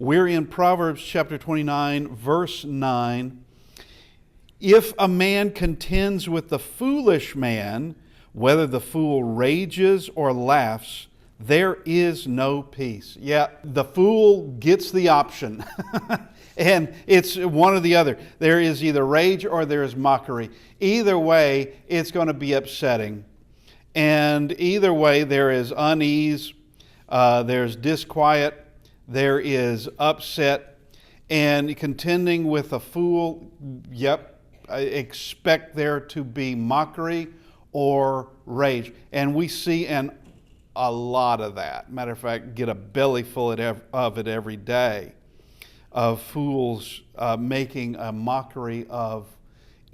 We're in Proverbs chapter 29, verse 9. If a man contends with the foolish man, whether the fool rages or laughs, there is no peace. Yeah, the fool gets the option. And it's one or the other. There is either rage or there is mockery. Either way, it's going to be upsetting. And either way, there is unease, there's disquiet, there is upset. And contending with a fool, I expect there to be mockery or rage. And we see a lot of that. Matter of fact, get a belly full of it every day, of fools making a mockery of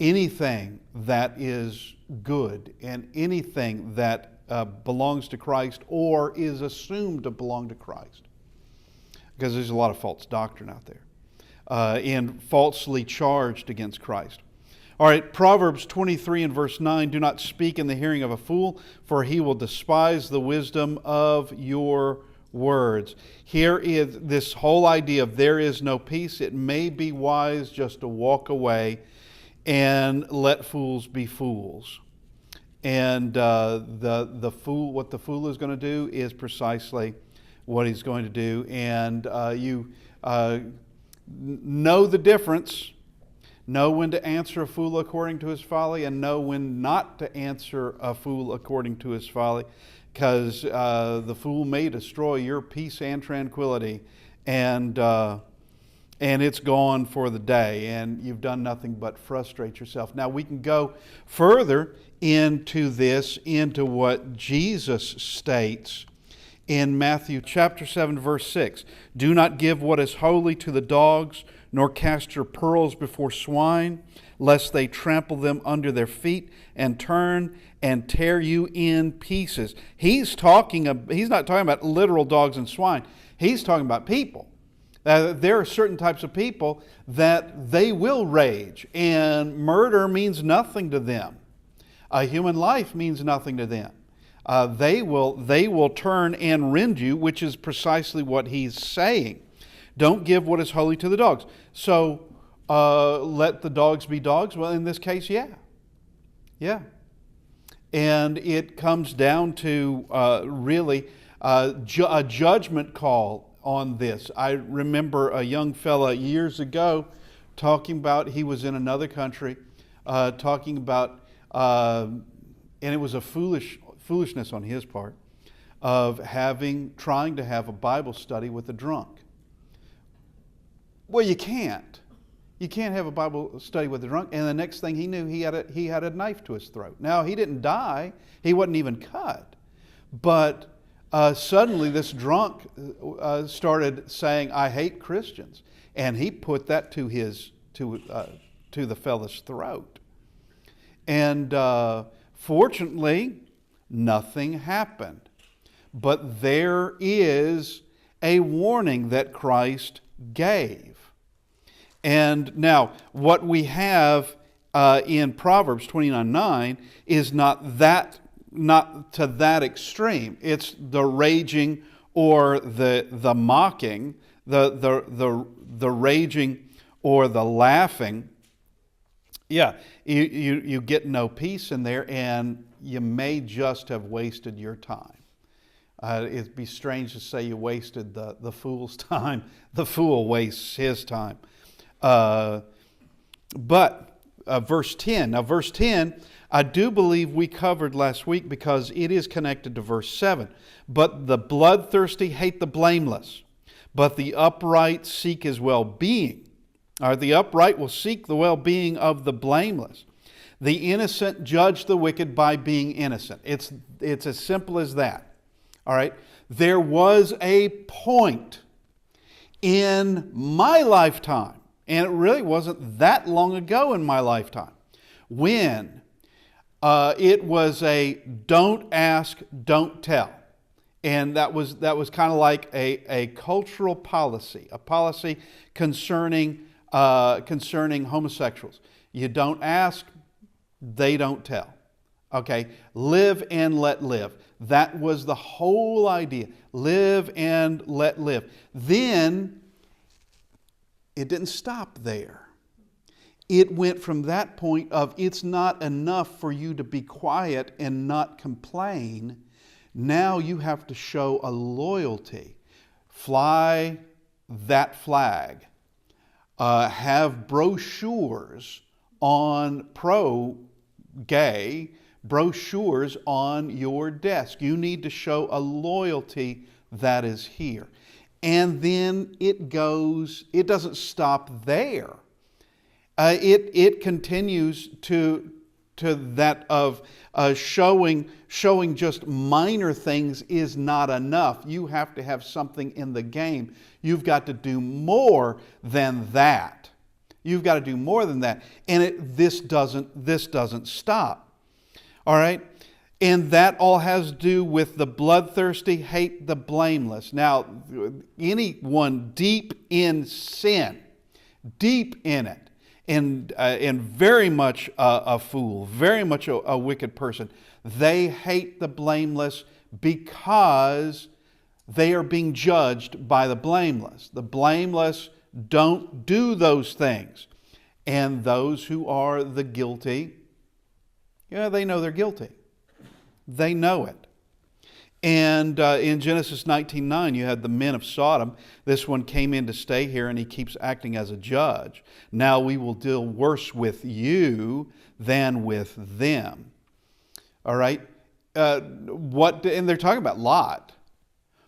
anything that is good and anything that belongs to Christ or is assumed to belong to Christ. Because there's a lot of false doctrine out there and falsely charged against Christ. All right, Proverbs 23 and verse 9, do not speak in the hearing of a fool, for he will despise the wisdom of your words. Here is this whole idea of there is no peace. It may be wise just to walk away and let fools be fools. And the fool, what the fool is going to do is precisely what he's going to do. And you know the difference. Know when to answer a fool according to his folly, and know when not to answer a fool according to his folly, because the fool may destroy your peace and tranquility, and it's gone for the day, and you've done nothing but frustrate yourself. Now we can go further into this, into what Jesus states in Matthew chapter 7, verse 6. Do not give what is holy to the dogs, nor cast your pearls before swine, lest they trample them under their feet and turn and tear you in pieces. He's not talking about literal dogs and swine. He's talking about people. There are certain types of people that they will rage, and murder means nothing to them. Human life means nothing to them. They will turn and rend you, which is precisely what he's saying. Don't give what is holy to the dogs. So let the dogs be dogs. Well, in this case, yeah. And it comes down to really a judgment call on this. I remember a young fella years ago talking about, he was in another country, talking about, and it was a foolishness on his part, of trying to have a Bible study with a drunk. Well, you can't. You can't have a Bible study with a drunk. And the next thing he knew, he had a knife to his throat. Now, he didn't die. He wasn't even cut. But suddenly this drunk started saying, I hate Christians. And he put that to the fella's throat. And fortunately, nothing happened. But there is a warning that Christ gave. And now, what we have in Proverbs 29:9 is not to that extreme. It's the raging or the mocking, the raging or the laughing. Yeah, you get no peace in there, and you may just have wasted your time. It'd be strange to say you wasted the fool's time. The fool wastes his time. But verse 10. Now, verse 10, I do believe we covered last week because it is connected to verse 7. But the bloodthirsty hate the blameless, but the upright seek his well-being. The upright will seek the well-being of the blameless. The innocent judge the wicked by being innocent. It's as simple as that. All right? There was a point in my lifetime, and it really wasn't that long ago in my lifetime, when it was a don't ask, don't tell. And that was kind of like a cultural policy, a policy concerning homosexuals. You don't ask, they don't tell. Okay, live and let live. That was the whole idea. Live and let live. Then it didn't stop there. It went from that point of it's not enough for you to be quiet and not complain. Now you have to show a loyalty. Fly that flag. Have brochures on pro-gay, brochures on your desk. You need to show a loyalty that is here. And then it doesn't stop there. It continues to that of showing just minor things is not enough. You have to have something in the game. You've got to do more than that. You've got to do more than that. And this doesn't stop. All right? And that all has to do with the bloodthirsty hate the blameless. Now, anyone deep in sin, deep in it, and very much a fool, very much a wicked person, they hate the blameless because they are being judged by the blameless. The blameless don't do those things. And those who are the guilty, they know they're guilty. They know it. And in Genesis 19:9, you had the men of Sodom. This one came in to stay here, and he keeps acting as a judge. Now we will deal worse with you than with them. All right? And they're talking about Lot.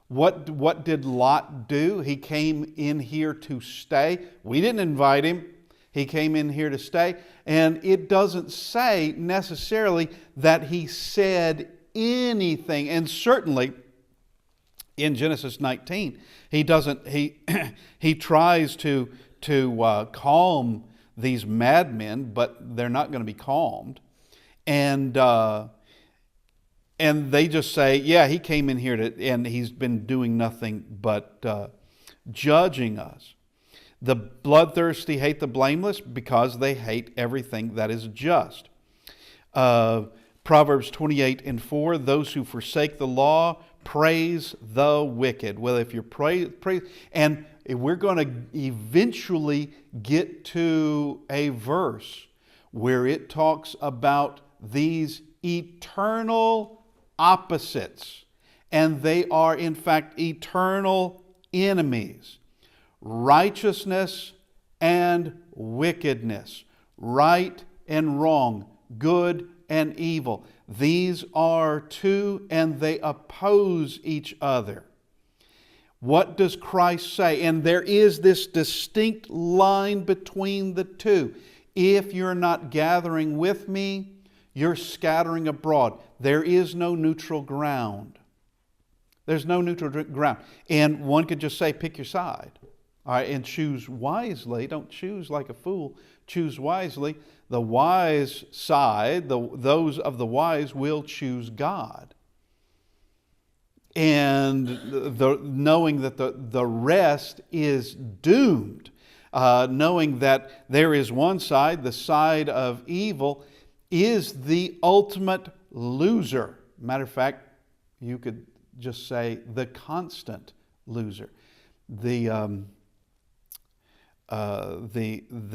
What did Lot do? He came in here to stay. We didn't invite him. He came in here to stay. And it doesn't say necessarily that he said anything. And certainly in Genesis 19, he doesn't. He tries to calm these madmen, but they're not going to be calmed. And they just say, yeah, he came in here and he's been doing nothing but judging us. The bloodthirsty hate the blameless because they hate everything that is just. Proverbs 28:4, those who forsake the law praise the wicked. Well, if you're praise, and we're going to eventually get to a verse where it talks about these eternal opposites, and they are in fact eternal enemies. Righteousness and wickedness, right and wrong, good and evil. These are two, and they oppose each other. What does Christ say? And there is this distinct line between the two. If you're not gathering with me, you're scattering abroad. There is no neutral ground. There's no neutral ground. And one could just say, pick your side. All right, and choose wisely. Don't choose like a fool. Choose wisely. The wise side, those of the wise will choose God. And knowing that the rest is doomed. Knowing that there is one side, the side of evil, is the ultimate loser. Matter of fact, you could just say the constant loser. The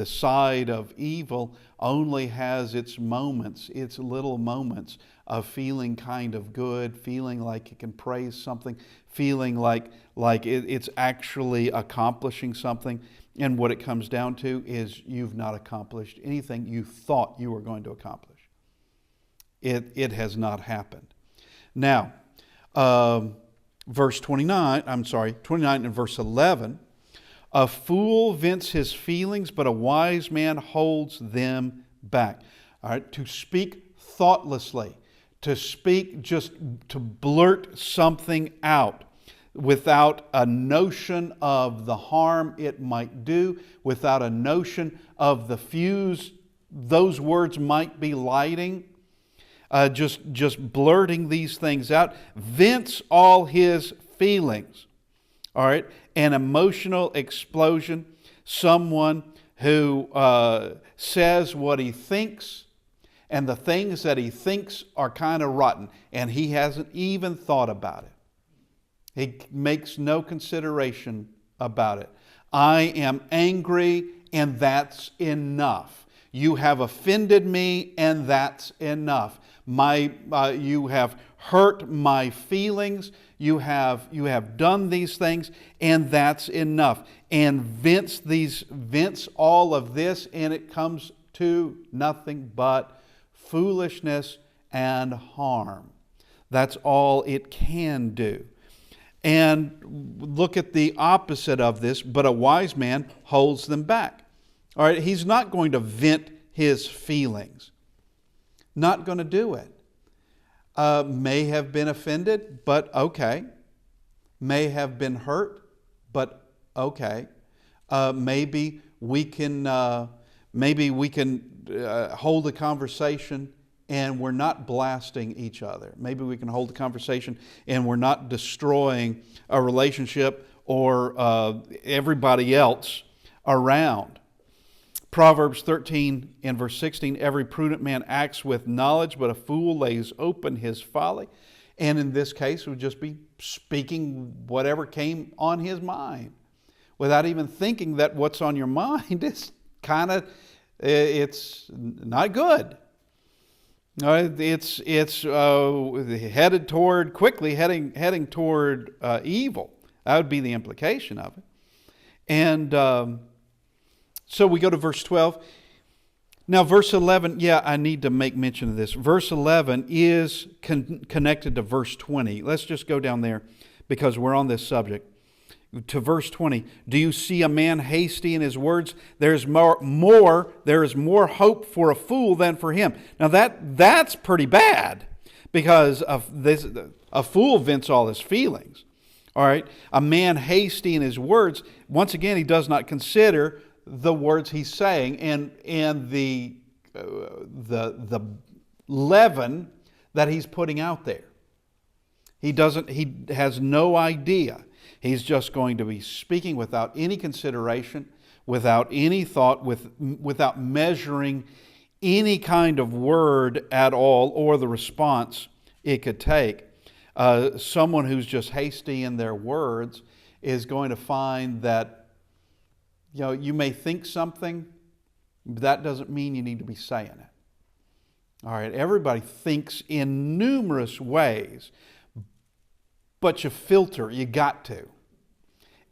side of evil only has its moments, its little moments of feeling kind of good, feeling like it can praise something, feeling like it's actually accomplishing something. And what it comes down to is you've not accomplished anything you thought you were going to accomplish. It has not happened. Now, verse 29 and verse 11, a fool vents his feelings, but a wise man holds them back. All right, to speak thoughtlessly, to speak just to blurt something out without a notion of the harm it might do, without a notion of the fuse those words might be lighting, just blurting these things out, vents all his feelings. All right, an emotional explosion, someone who says what he thinks, and the things that he thinks are kind of rotten, and he hasn't even thought about it. He makes no consideration about it. I am angry, and that's enough. You have offended me, and that's enough. You have hurt my feelings. You have done these things, and that's enough. And vents all of this, and it comes to nothing but foolishness and harm. That's all it can do. And look at the opposite of this, but a wise man holds them back. All right, he's not going to vent his feelings. Not going to do it. May have been offended, but okay. May have been hurt, but okay. Maybe we can hold a conversation and we're not blasting each other. Maybe we can hold a conversation and we're not destroying a relationship or everybody else around. Proverbs 13 and verse 16, every prudent man acts with knowledge, but a fool lays open his folly. And in this case, it would just be speaking whatever came on his mind without even thinking that what's on your mind is it's not good. It's headed toward, quickly heading toward evil. That would be the implication of it. And so we go to verse 12. Now verse 11, I need to make mention of this. Verse 11 is connected to verse 20. Let's just go down there because we're on this subject. To verse 20, do you see a man hasty in his words? There is more hope for a fool than for him. Now that's pretty bad because of this. A fool vents all his feelings. All right, a man hasty in his words. Once again, he does not consider the words he's saying and the leaven that he's putting out there. He has no idea. He's just going to be speaking without any consideration, without any thought, without measuring any kind of word at all or the response it could take. Someone who's just hasty in their words is going to find that you may think something, but that doesn't mean you need to be saying it. All right, everybody thinks in numerous ways, but you filter, you got to.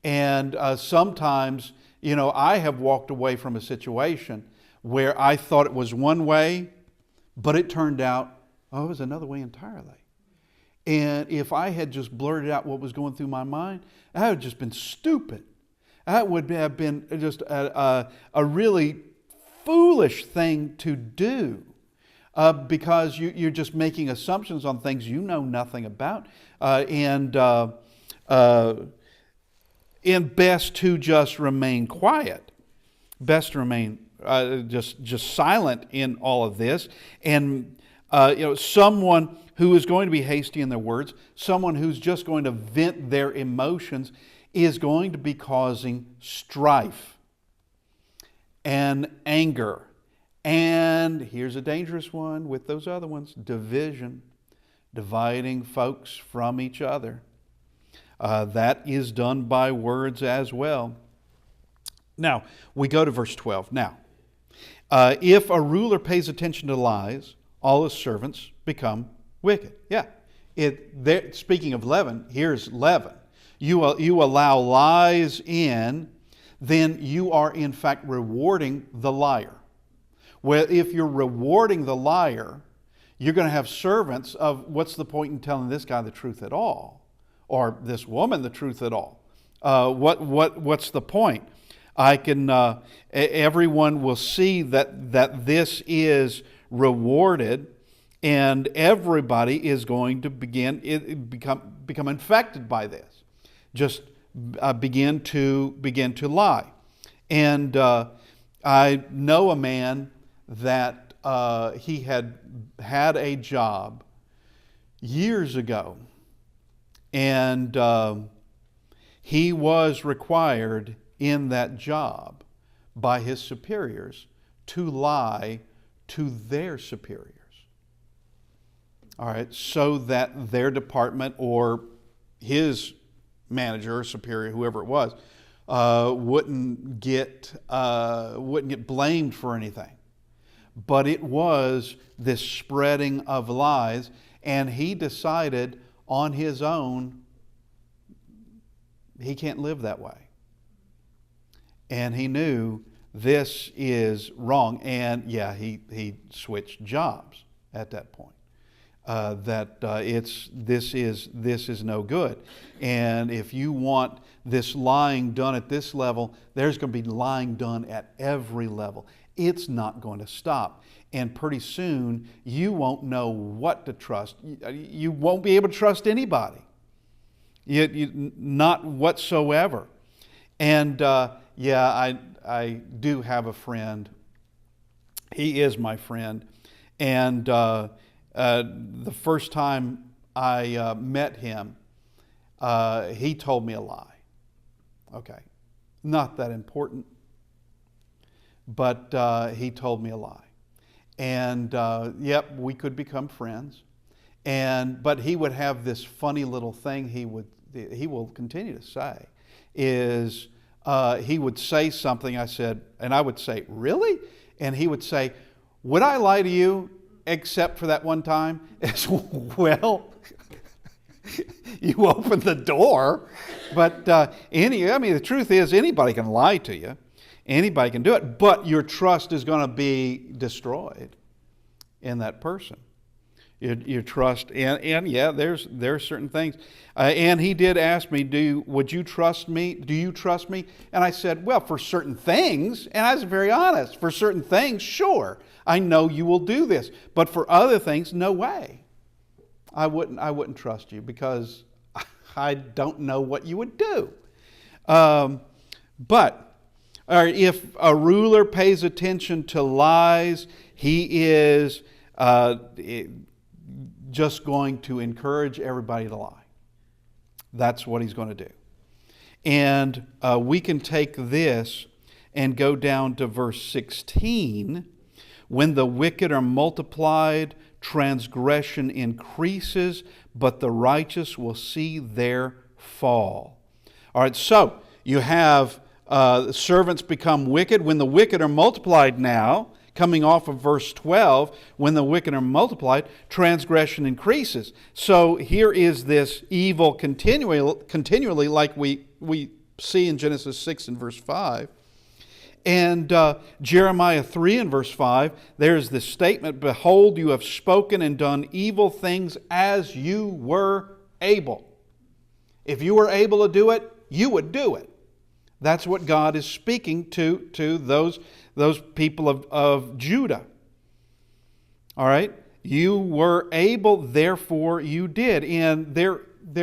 And sometimes, I have walked away from a situation where I thought it was one way, but it turned out, it was another way entirely. And if I had just blurted out what was going through my mind, that would have just been stupid. That would have been just a really foolish thing to do because you're just making assumptions on things you know nothing about. And best to just remain quiet. Best to remain just silent in all of this. And someone who is going to be hasty in their words, someone who's just going to vent their emotions, is going to be causing strife and anger. And here's a dangerous one with those other ones, division, dividing folks from each other. That is done by words as well. Now, we go to verse 12. Now, if a ruler pays attention to lies, all his servants become wicked. Speaking of leaven, here's leaven. You allow lies in, then you are in fact rewarding the liar. Well, if you're rewarding the liar, you're going to have servants of what's the point in telling this guy the truth at all, or this woman the truth at all? What's the point? Everyone will see that this is rewarded, and everybody is going to become infected by this. Just begin to lie. And I know a man that he had a job years ago, and he was required in that job by his superiors to lie to their superiors. All right, so that their department or his manager or superior, whoever it was, wouldn't get blamed for anything. But it was this spreading of lies, and he decided on his own he can't live that way. And he knew this is wrong, and he switched jobs at that point. This is no good. And if you want this lying done at this level, there's going to be lying done at every level. It's not going to stop. And pretty soon, you won't know what to trust. You won't be able to trust anybody. Not whatsoever. And I do have a friend. He is my friend. And the first time I met him, he told me a lie. Okay, not that important, but he told me a lie. And we could become friends. But he would have this funny little thing he will continue to say is he would say something. I would say, really? And he would say, would I lie to you except for that one time? As well, you opened the door. But the truth is anybody can lie to you. Anybody can do it. But your trust is going to be destroyed in that person. Your trust, there's certain things. And he did ask me, would you trust me? Do you trust me? And I said, well, for certain things, and I was very honest, for certain things, sure, I know you will do this. But for other things, no way. I wouldn't trust you because I don't know what you would do. But if a ruler pays attention to lies, he is just going to encourage everybody to lie. That's what he's going to do. And we can take this and go down to verse 16. When the wicked are multiplied, transgression increases, but the righteous will see their fall. All right, so you have servants become wicked. When the wicked are multiplied now, coming off of verse 12, when the wicked are multiplied, transgression increases. So here is this evil continually like we see in Genesis 6 and verse 5. And Jeremiah 3 and verse 5, there's this statement, behold, you have spoken and done evil things as you were able. If you were able to do it, you would do it. That's what God is speaking to those people of Judah. All right? You were able, therefore you did. And there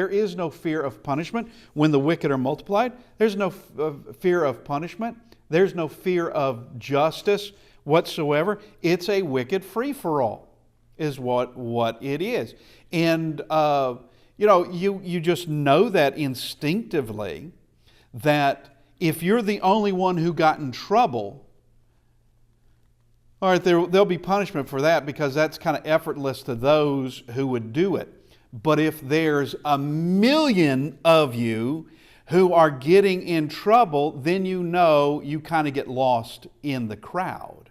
is no fear of punishment. When the wicked are multiplied, there's no fear of punishment. There's no fear of justice whatsoever. It's a wicked free-for-all is what it is. And, you just know that instinctively that if you're the only one who got in trouble, all right, there'll be punishment for that because that's kind of effortless to those who would do it. But if there's 1,000,000 of you who are getting in trouble, then you know you kind of get lost in the crowd.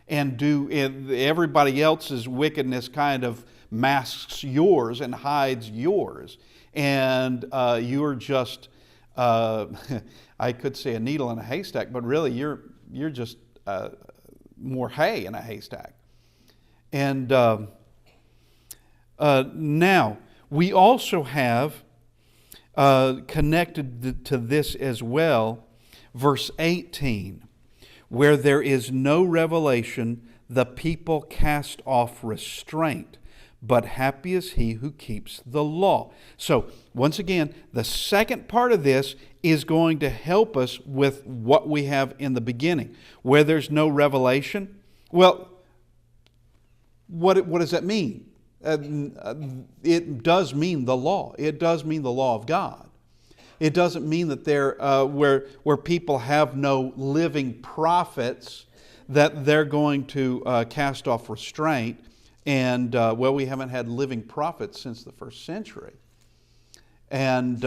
And everybody else's wickedness kind of masks yours and hides yours. And you're just, I could say a needle in a haystack, but really you're just more hay in a haystack. And now, we also have connected to this as well, verse 18, where there is no revelation, the people cast off restraint, but happy is he who keeps the law. So, once again, the second part of this is going to help us with what we have in the beginning. Where there's no revelation, well, what does that mean? It does mean the law. It does mean the law of God. It doesn't mean that where people have no living prophets, that they're going to cast off restraint. And, we haven't had living prophets since the first century. And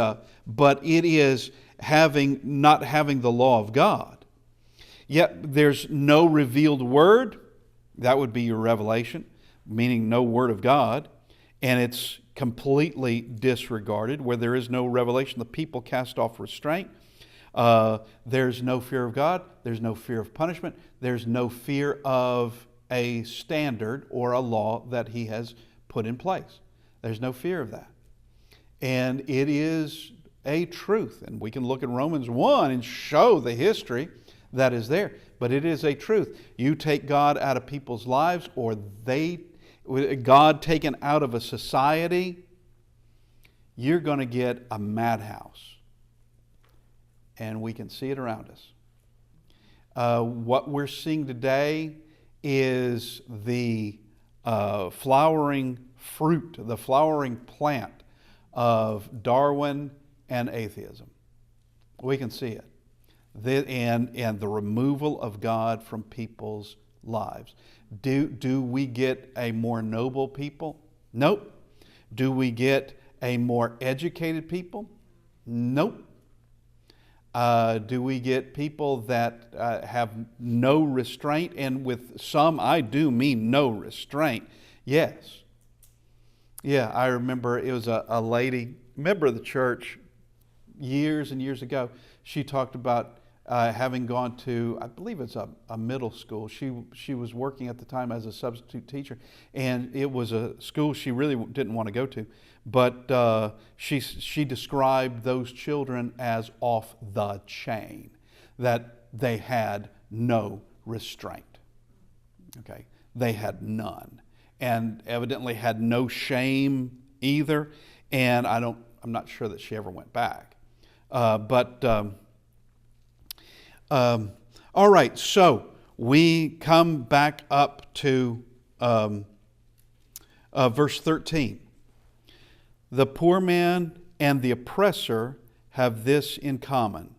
but it is not having the law of God. Yet there's no revealed word. That would be your revelation, meaning no word of God. And it's completely disregarded. Where there is no revelation, the people cast off restraint. There's no fear of God. There's no fear of punishment. There's no fear of a standard or a law that He has put in place. There's no fear of that. And it is a truth. And we can look at Romans 1 and show the history that is there. But it is a truth. You take God out of people's lives, or God taken out of a society, you're going to get a madhouse. And we can see it around us. What we're seeing today is the flowering fruit, the flowering plant of Darwin and atheism. We can see it. And the removal of God from people's lives. Do we get a more noble people? Nope. Do we get a more educated people? Nope. Do we get people that have no restraint? And with some, I do mean no restraint. Yes. Yeah, I remember it was a lady, member of the church, years and years ago. She talked about having gone to, I believe it's a middle school. She was working at the time as a substitute teacher, and it was a school she really didn't want to go to. But she described those children as off the chain, that they had no restraint. Okay, they had none, and evidently had no shame either. And I'm not sure that she ever went back. All right, so we come back up to verse 13. The poor man and the oppressor have this in common.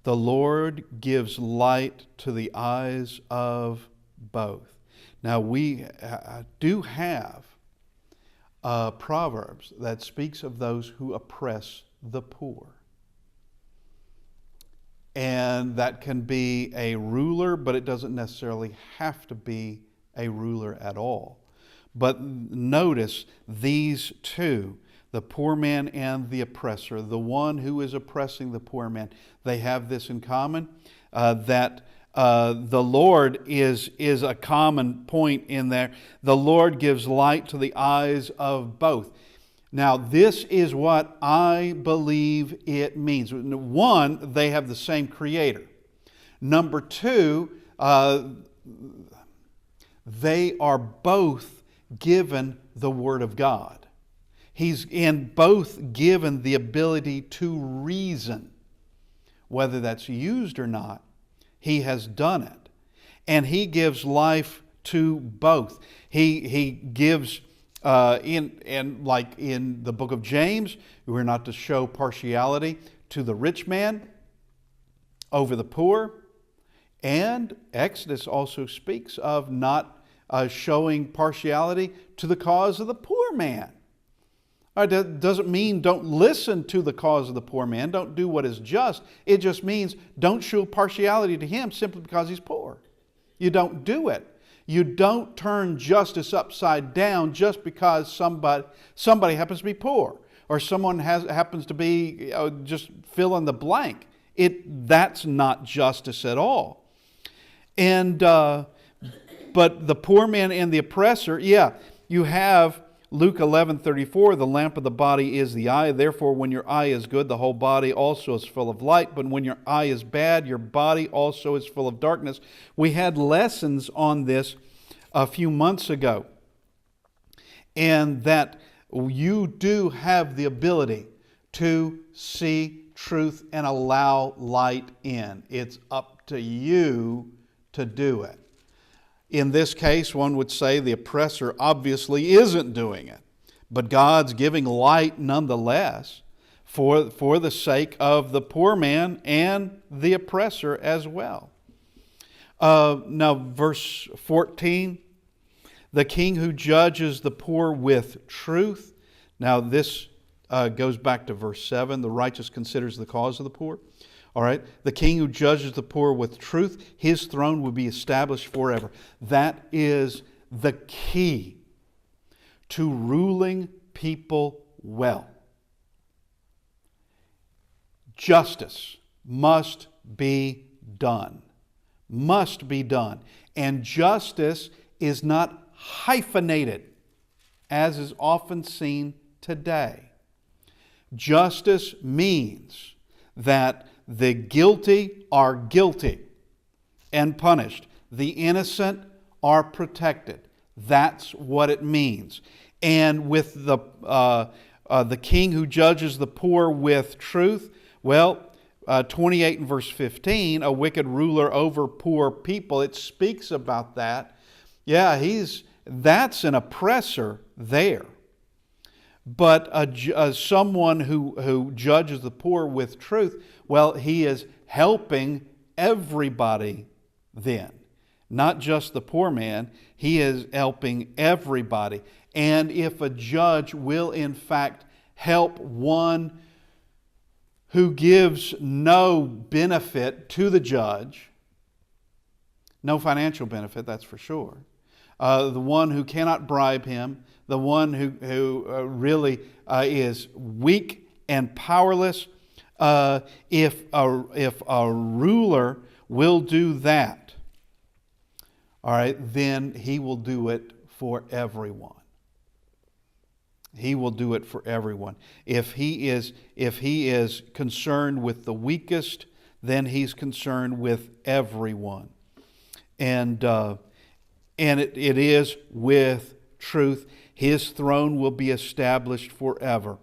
The Lord gives light to the eyes of both. Now we do have Proverbs that speaks of those who oppress the poor. And that can be a ruler, but it doesn't necessarily have to be a ruler at all. But notice these two, the poor man and the oppressor, the one who is oppressing the poor man, they have this in common, that the Lord is a common point in there. The Lord gives light to the eyes of both. Now, this is what I believe it means. One, they have the same Creator. Number two, they are both given the Word of God. He's in both given the ability to reason. Whether that's used or not, He has done it. And He gives life to both. He gives... like in the book of James, we're not to show partiality to the rich man over the poor. And Exodus also speaks of not showing partiality to the cause of the poor man. That doesn't mean don't listen to the cause of the poor man, don't do what is just. It just means don't show partiality to him simply because he's poor. You don't do it. You don't turn justice upside down just because somebody happens to be poor, or someone happens to be just fill in the blank. That's not justice at all. And but the poor man and the oppressor, you have Luke 11:34. The lamp of the body is the eye. Therefore, when your eye is good, the whole body also is full of light. But when your eye is bad, your body also is full of darkness. We had lessons on this a few months ago, and that you do have the ability to see truth and allow light in. It's up to you to do it. In this case, one would say the oppressor obviously isn't doing it, but God's giving light nonetheless for the sake of the poor man and the oppressor as well. Now, verse 14, the king who judges the poor with truth. Now, this goes back to verse 7. The righteous considers the cause of the poor. All right. The king who judges the poor with truth, his throne will be established forever. That is the key to ruling people well. Justice must be done. Must be done. And justice is not hyphenated, as is often seen today. Justice means that the guilty are guilty and punished. The innocent are protected. That's what it means. And with the king who judges the poor with truth, well, 28 and verse 15, a wicked ruler over poor people, it speaks about that. Yeah, that's an oppressor there. But someone who judges the poor with truth, well, he is helping everybody then. Not just the poor man, he is helping everybody. And if a judge will in fact help one who gives no benefit to the judge, no financial benefit, that's for sure, the one who cannot bribe him, the one who really is weak and powerless, if a ruler will do that, all right, then he will do it for everyone. He will do it for everyone. If he is concerned with the weakest, then he's concerned with everyone. And it is with truth. His throne will be established forever.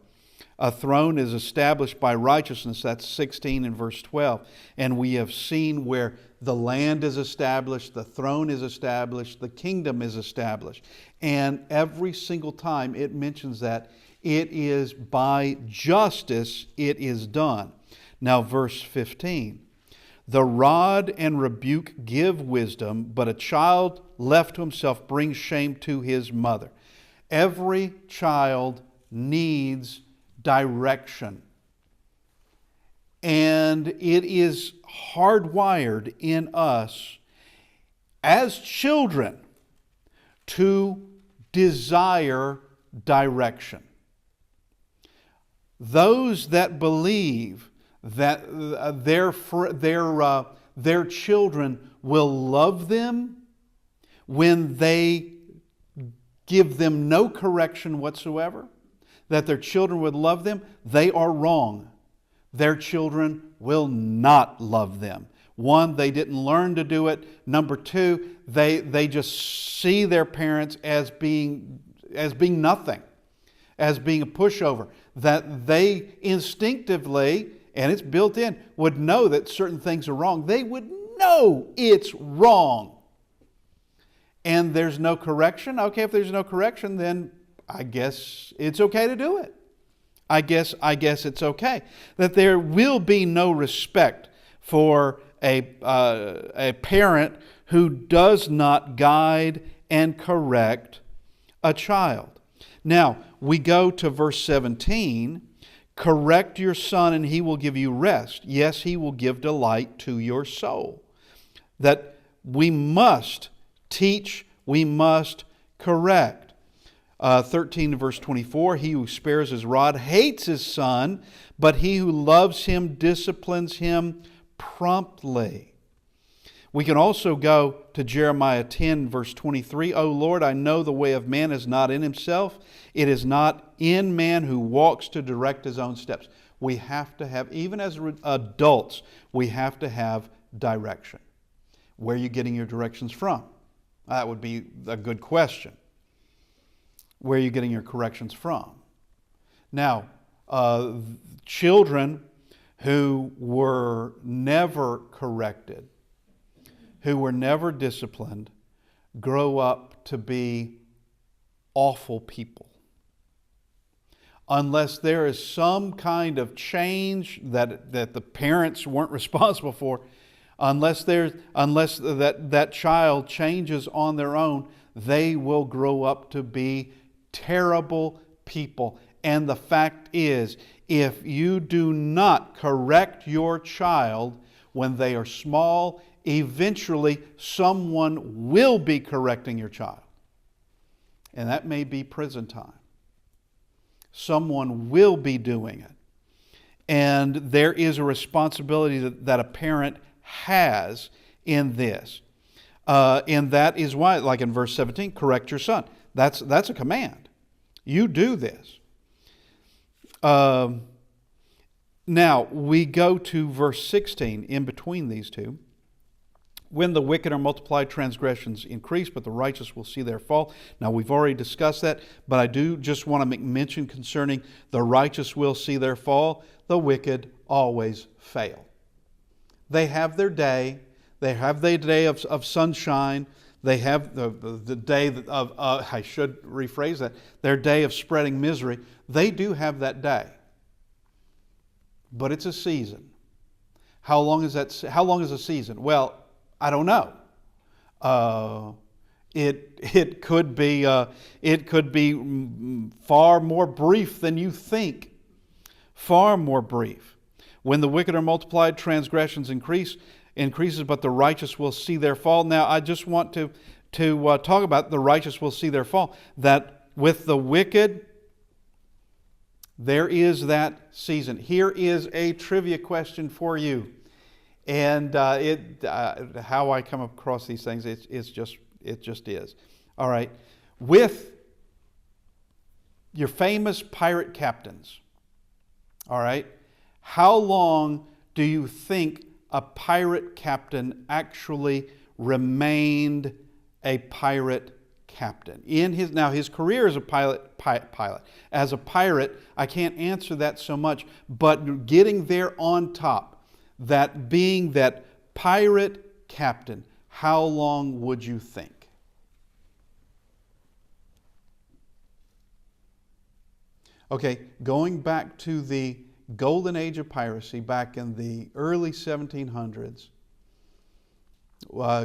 A throne is established by righteousness. That's 16 and verse 12. And we have seen where the land is established, the throne is established, the kingdom is established. And every single time it mentions that it is by justice it is done. Now verse 15. The rod and rebuke give wisdom, but a child left to himself brings shame to his mother. Every child needs direction. And it is hardwired in us as children to desire direction. Those that believe that their children will love them when they give them no correction whatsoever, that their children would love them, they are wrong. Their children will not love them. One, they didn't learn to do it. Number two, they just see their parents as being nothing, as being a pushover. That they instinctively, and it's built in, would know that certain things are wrong. They would know it's wrong. And there's no correction. Okay, if there's no correction, then I guess it's okay to do it. I guess it's okay. That there will be no respect for a parent who does not guide and correct a child. Now, we go to verse 17. Correct your son and he will give you rest. Yes, he will give delight to your soul. That we must teach, we must correct. 13 verse 24, he who spares his rod hates his son, but he who loves him disciplines him promptly. We can also go to Jeremiah 10 verse 23. O Lord, I know the way of man is not in himself. It is not in man who walks to direct his own steps. We have to have, even as adults, we have to have direction. Where are you getting your directions from? That would be a good question. Where are you getting your corrections from? Now, children who were never corrected, who were never disciplined, grow up to be awful people. Unless there is some kind of change that the parents weren't responsible for, unless that child changes on their own, they will grow up to be terrible people. And the fact is, if you do not correct your child when they are small, eventually someone will be correcting your child. And that may be prison time. Someone will be doing it. And there is a responsibility that a parent has in this. And that is why, like in verse 17, correct your son. That's a command. You do this. Now, we go to verse 16 in between these two. When the wicked are multiplied, transgressions increase, but the righteous will see their fall. Now, we've already discussed that, but I do just want to make mention concerning the righteous will see their fall. The wicked always fail. They have their day. They have their day of sunshine. They have the day of, I should rephrase that, their day of spreading misery. They do have that day. But it's a season. How long is a season? Well, I don't know. It could be far more brief than you think. Far more brief. When the wicked are multiplied, transgressions increases, but the righteous will see their fall. Now, I just want to talk about the righteous will see their fall. That with the wicked, there is that season. Here is a trivia question for you. And how I come across these things, it just is. All right. With your famous pirate captains, all right, how long do you think a pirate captain actually remained a pirate captain? Now his career as a pilot. As a pirate, I can't answer that so much, but getting there on top, that being that pirate captain, how long would you think? Okay, going back to the golden age of piracy back in the early 1700s,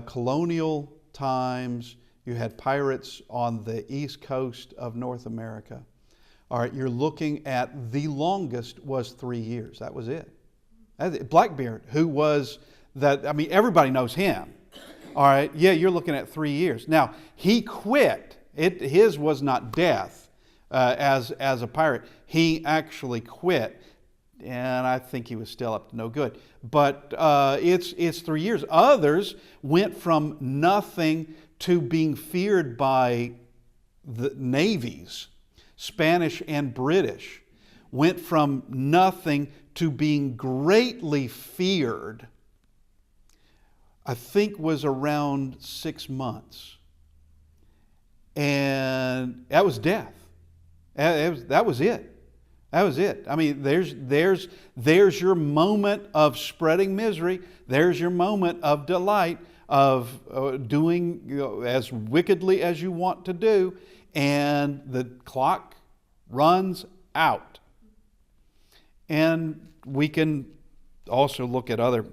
colonial times, you had pirates on the east coast of North America. All right, you're looking at the longest was 3 years. That was it. Blackbeard, who was that, I mean, everybody knows him. All right, yeah, you're looking at 3 years. Now, he quit. His was not death as a pirate. He actually quit, and I think he was still up to no good. But it's 3 years. Others went from nothing to being feared by the navies, Spanish and British. Went from nothing to being greatly feared, I think was around 6 months. And that was death. That was it. That was it. I mean, there's your moment of spreading misery. There's your moment of delight of doing as wickedly as you want to do. And the clock runs out. And we can also look at other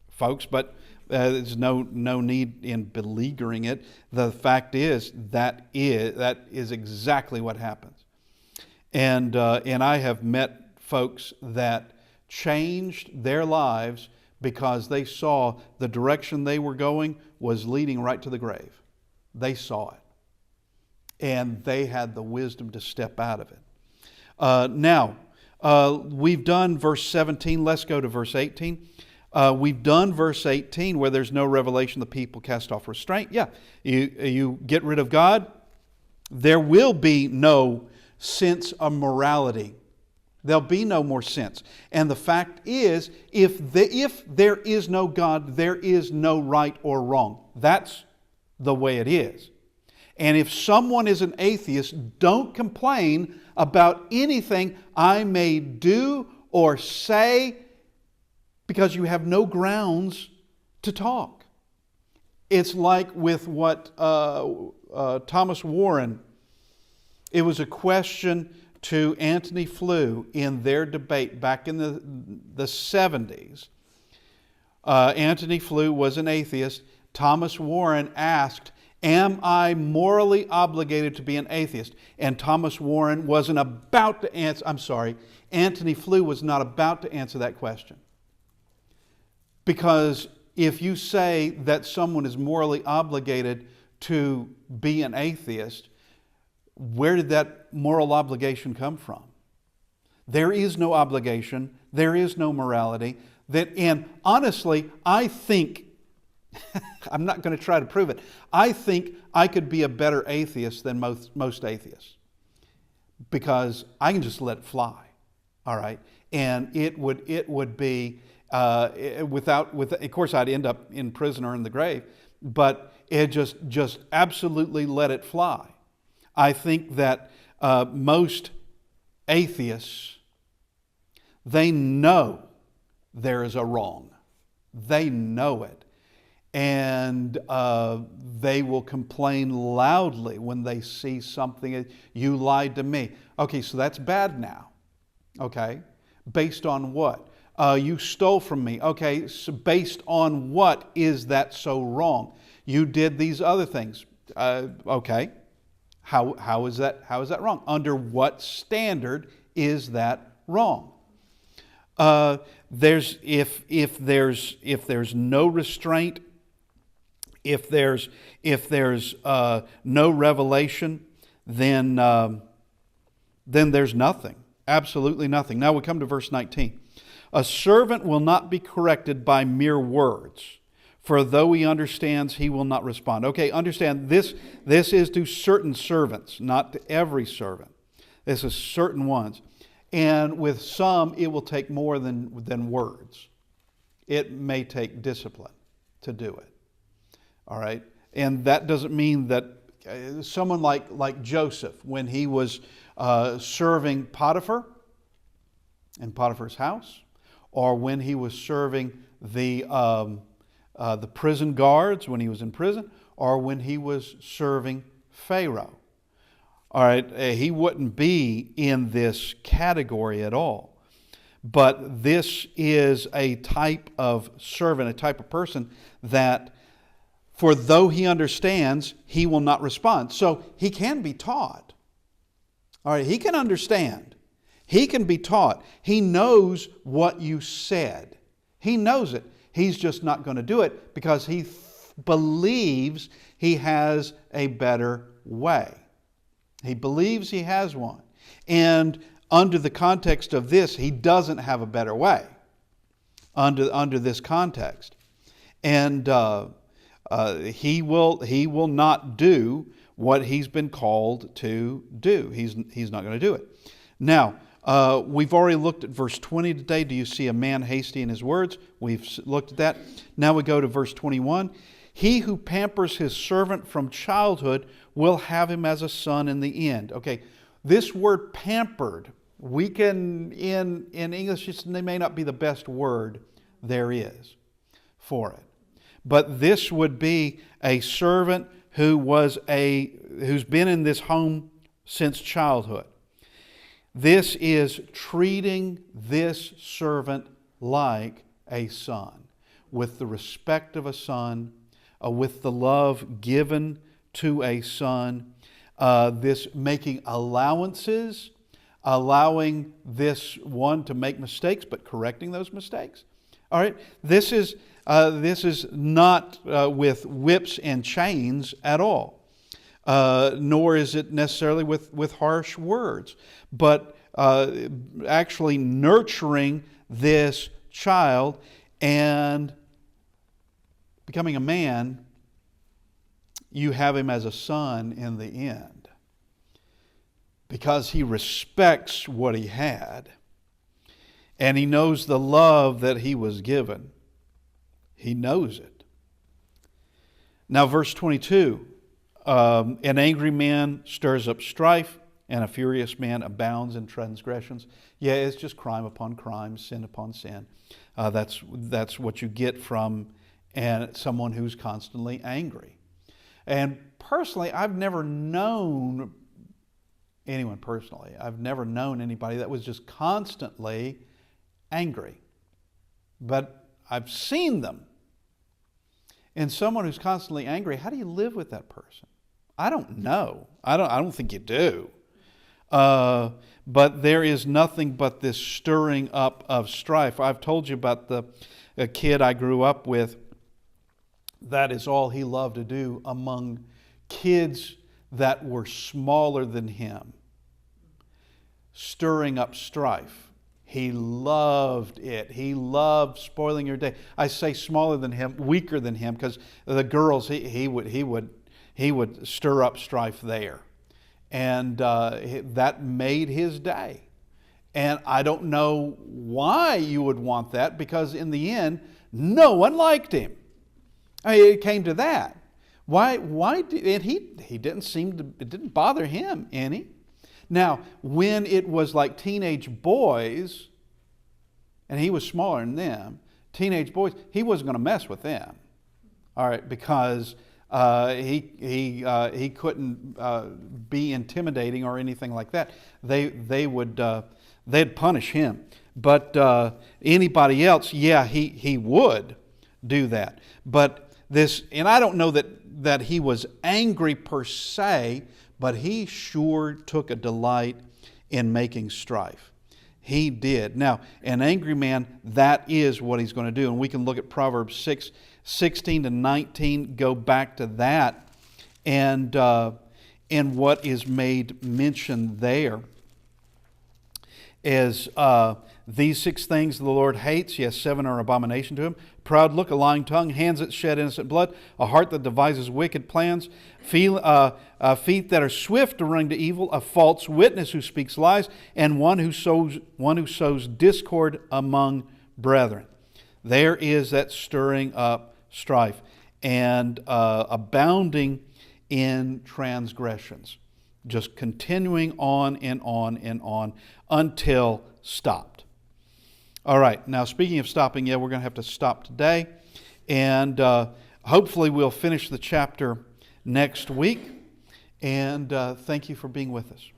folks, but there's no need in beleaguering it. The fact is that is exactly what happens. And I have met folks that changed their lives because they saw the direction they were going was leading right to the grave. They saw it. And they had the wisdom to step out of it. Now, we've done verse 17. Let's go to verse 18. We've done verse 18 where there's no revelation, the people cast off restraint. Yeah, you get rid of God, there will be no sense of morality. There'll be no more sense. And the fact is, if there is no God, there is no right or wrong. That's the way it is. And if someone is an atheist, don't complain about anything I may do or say because you have no grounds to talk. It's like with what Thomas Warren, it was a question to Antony Flew in their debate back in the 70s. Antony Flew was an atheist. Thomas Warren asked, Am I morally obligated to be an atheist? And Thomas Warren wasn't about to answer, Antony Flew was not about to answer that question. Because if you say that someone is morally obligated to be an atheist, where did that moral obligation come from? There is no obligation. There is no morality. And honestly, I think, I'm not going to try to prove it, I think I could be a better atheist than most atheists. Because I can just let it fly. All right? And it would be, of course I'd end up in prison or in the grave, but it just absolutely let it fly. I think that most atheists, they know there is a wrong. They know it. And they will complain loudly when they see something, you lied to me. Okay, so that's bad now. Okay, based on what? You stole from me. Okay, so based on what is that so wrong? You did these other things. Okay, how is that wrong? Under what standard is that wrong? If there's no restraint, if there's no revelation, then there's nothing. Absolutely nothing. Now we come to verse 19. A servant will not be corrected by mere words, for though he understands, he will not respond. Okay, understand this is to certain servants, not to every servant. This is certain ones. And with some, it will take more than words. It may take discipline to do it. All right? And that doesn't mean that someone like Joseph, when he was serving Potiphar in Potiphar's house, or when he was serving the prison guards when he was in prison, or when he was serving Pharaoh. All right, he wouldn't be in this category at all. But this is a type of servant, a type of person that, for though he understands, he will not respond. So he can be taught. All right, he can understand. He can be taught. He knows what you said. He knows it. He's just not going to do it because he believes he has a better way. He believes he has one. And under the context of this, he doesn't have a better way under this context. And he will not do what he's been called to do. He's not going to do it. Now, we've already looked at verse 20 today. Do you see a man hasty in his words? We've looked at that. Now we go to verse 21. He who pampers his servant from childhood will have him as a son in the end. Okay, this word pampered, we can, in English, it may not be the best word there is for it. But this would be a servant who's been in this home since childhood. This is treating this servant like a son, with the respect of a son, with the love given to a son, this making allowances, allowing this one to make mistakes, but correcting those mistakes. All right, this is not with whips and chains at all, nor is it necessarily with harsh words, but actually nurturing this child and becoming a man. You have him as a son in the end because he respects what he had and he knows the love that he was given. He knows it. Now, verse 22, an angry man stirs up strife, and a furious man abounds in transgressions. Yeah, it's just crime upon crime, sin upon sin. That's what you get from someone who's constantly angry. And personally, I've never known anybody that was just constantly angry. But I've seen them. And someone who's constantly angry, how do you live with that person? I don't know. I don't think you do. But there is nothing but this stirring up of strife. I've told you about a kid I grew up with. That is all he loved to do among kids that were smaller than him. Stirring up strife. He loved it. He loved spoiling your day. I say smaller than him, weaker than him, because the girls, he would stir up strife there. And that made his day. And I don't know why you would want that, because in the end, no one liked him. I mean, it came to that. Why? And he didn't seem to. It didn't bother him any. Now, when it was like teenage boys, and he was smaller than them, teenage boys, he wasn't going to mess with them. All right, because he couldn't be intimidating or anything like that. They'd punish him. But anybody else, yeah, he would do that. But this, and I don't know that he was angry per se, but he sure took a delight in making strife. He did. Now, an angry man, that is what he's going to do. And we can look at Proverbs 6:16 to 19, go back to that, and what is made mention there is these 6 things the Lord hates. Yes, 7 are abomination to him. Proud look, a lying tongue, hands that shed innocent blood, a heart that devises wicked plans, feet that are swift to run to evil, a false witness who speaks lies, and one who sows discord among brethren. There is that stirring up strife and abounding in transgressions, just continuing on and on and on until stopped. All right, now speaking of stopping, we're going to have to stop today, and hopefully we'll finish the chapter next week, and thank you for being with us.